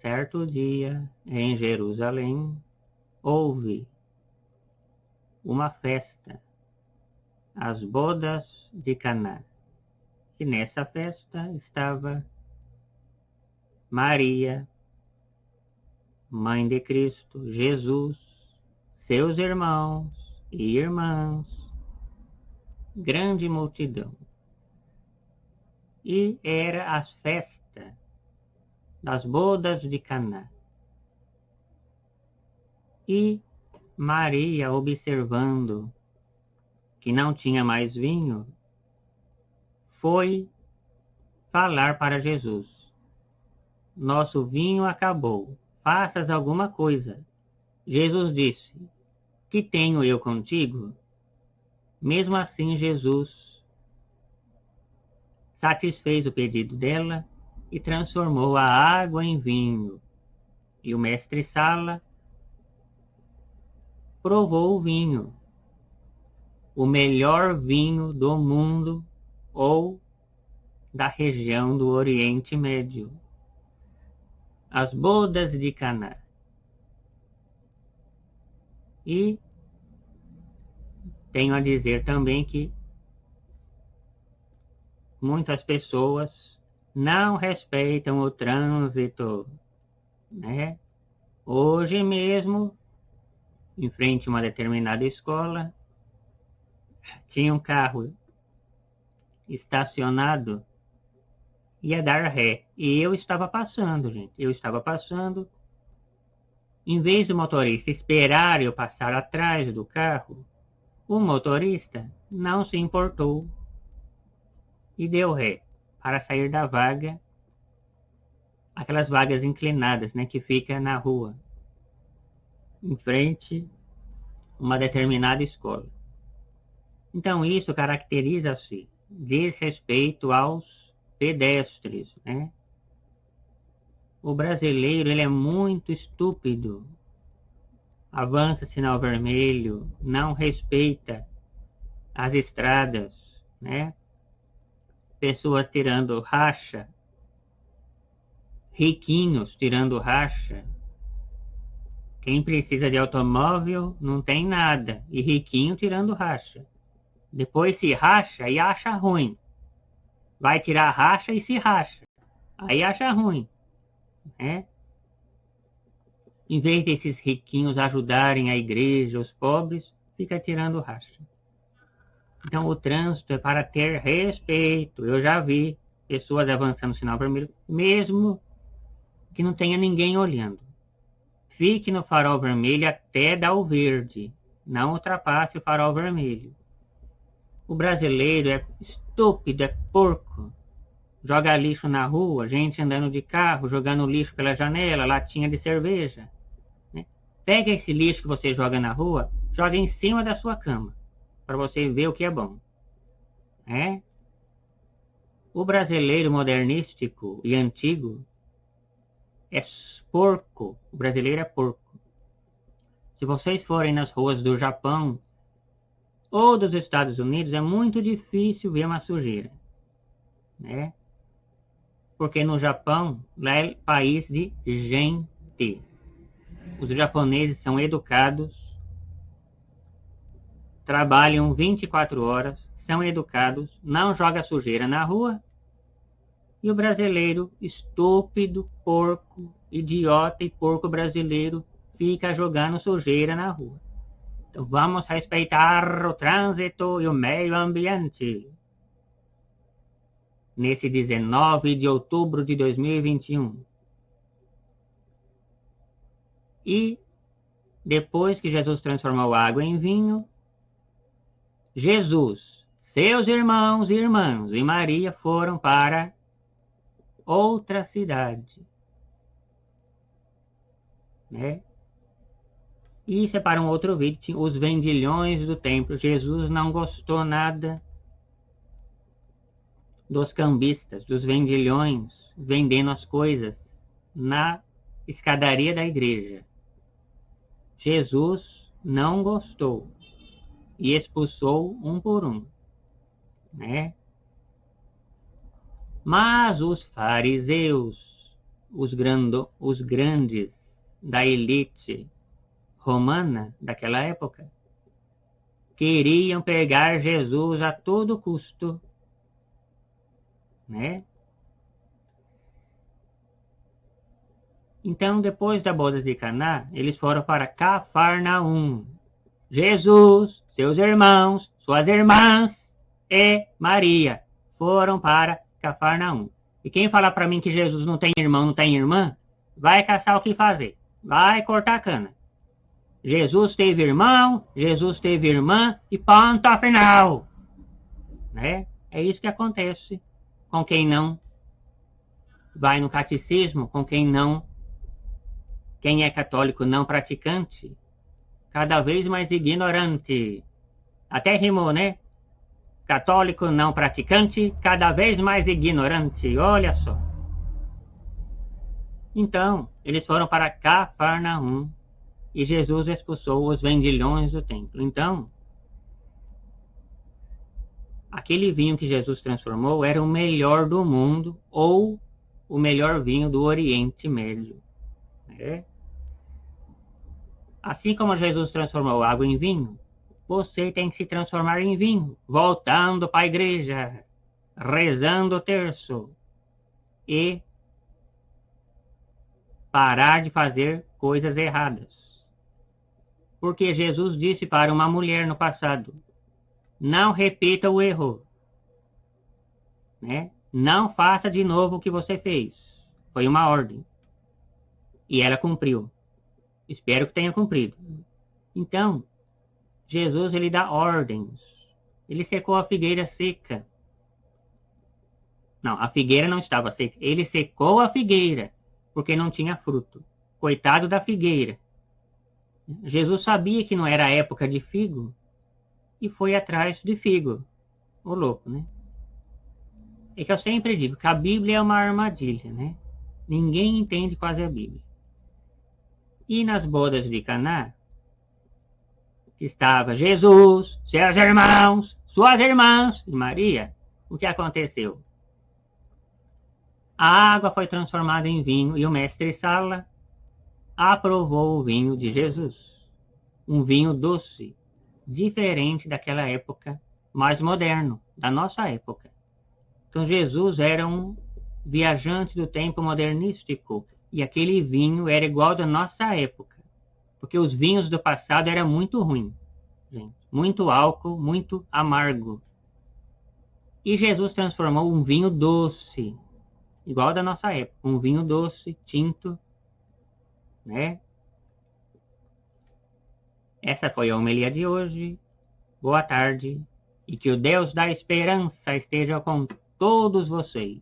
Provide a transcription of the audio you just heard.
Certo dia, em Jerusalém, houve uma festa, as bodas de Caná. E nessa festa estava Maria, mãe de Cristo, Jesus, seus irmãos e irmãs, grande multidão. E era a festa das bodas de Caná. E Maria, observando que não tinha mais vinho, foi falar para Jesus: nosso vinho acabou, faças alguma coisa. Jesus disse: que tenho eu contigo? Mesmo assim, Jesus satisfez o pedido dela e transformou a água em vinho. E o mestre-sala provou o vinho, o melhor vinho do mundo ou da região do Oriente Médio, as bodas de Caná. E tenho a dizer também que muitas pessoas não respeitam o trânsito, né? Hoje mesmo, em frente a uma determinada escola, tinha um carro estacionado, ia dar ré. E eu estava passando, gente. Eu estava passando. Em vez do motorista esperar eu passar atrás do carro, o motorista não se importou e deu ré para sair da vaga, aquelas vagas inclinadas, né, que fica na rua, em frente a uma determinada escola. Então isso caracteriza-se desrespeito aos pedestres, né? O brasileiro, ele é muito estúpido. Avança sinal vermelho, não respeita as estradas, né? Pessoas tirando racha, riquinhos tirando racha. Quem precisa de automóvel não tem nada, e riquinho tirando racha. Depois se racha e acha ruim. Vai tirar racha e se racha. Aí acha ruim, né? Em vez desses riquinhos ajudarem a igreja, os pobres, fica tirando racha. Então o trânsito é para ter respeito. Eu já vi pessoas avançando no sinal vermelho, mesmo que não tenha ninguém olhando. Fique no farol vermelho até dar o verde. Não ultrapasse o farol vermelho. O brasileiro é estúpido, é porco. Joga lixo na rua, gente andando de carro, jogando lixo pela janela, latinha de cerveja. Né? Pega esse lixo que você joga na rua, joga em cima da sua cama, para você ver o que é bom. É? O brasileiro modernístico e antigo é porco. O brasileiro é porco. Se vocês forem nas ruas do Japão ou dos Estados Unidos, é muito difícil ver uma sujeira, né? Porque no Japão, lá é país de gente. Os japoneses são educados, trabalham 24 horas, são educados, não joga sujeira na rua. E o brasileiro, estúpido, porco, idiota e porco brasileiro, fica jogando sujeira na rua. Então vamos respeitar o trânsito e o meio ambiente. Nesse 19 de outubro de 2021. E depois que Jesus transformou a água em vinho, Jesus, seus irmãos e irmãs e Maria foram para outra cidade, né? Isso é para um outro vídeo, os vendilhões do templo. Jesus não gostou nada dos cambistas, dos vendilhões, vendendo as coisas na escadaria da igreja. Jesus não gostou e expulsou um por um, né? Mas os fariseus os grandes da elite romana daquela época queriam pegar Jesus a todo custo, né? Então, depois da boda de Caná, eles foram para Cafarnaum. Jesus, seus irmãos, suas irmãs e Maria foram para Cafarnaum. E quem fala para mim que Jesus não tem irmão, não tem irmã, vai caçar o que fazer. Vai cortar a cana. Jesus teve irmão, Jesus teve irmã e ponto final. Né? É isso que acontece com quem não vai no catecismo, com quem é católico não praticante, cada vez mais ignorante. Até rimou, né? Católico não praticante, cada vez mais ignorante. Olha só. Então, eles foram para Cafarnaum e Jesus expulsou os vendilhões do templo. Então, aquele vinho que Jesus transformou era o melhor do mundo ou o melhor vinho do Oriente Médio. Né? Assim como Jesus transformou água em vinho, você tem que se transformar em vinho, voltando para a igreja, rezando o terço e parar de fazer coisas erradas. Porque Jesus disse para uma mulher no passado, não repita o erro, né? Não faça de novo o que você fez. Foi uma ordem. E ela cumpriu. Espero que tenha cumprido. Então, Jesus, ele dá ordens. Ele secou a figueira seca. Não, a figueira não estava seca. Ele secou a figueira, porque não tinha fruto. Coitado da figueira. Jesus sabia que não era a época de figo e foi atrás de figo. Ô louco, né? É que eu sempre digo que a Bíblia é uma armadilha, né? Ninguém entende quase a Bíblia. E nas bodas de Caná, estava Jesus, seus irmãos, suas irmãs e Maria. O que aconteceu? A água foi transformada em vinho e o mestre Sala aprovou o vinho de Jesus. Um vinho doce, diferente daquela época, mais moderno, da nossa época. Então Jesus era um viajante do tempo modernístico e aquele vinho era igual da nossa época. Porque os vinhos do passado eram muito ruins, gente. Muito álcool, muito amargo. E Jesus transformou um vinho doce, igual da nossa época. Um vinho doce, tinto, né? Essa foi a homilia de hoje. Boa tarde. E que o Deus da esperança esteja com todos vocês.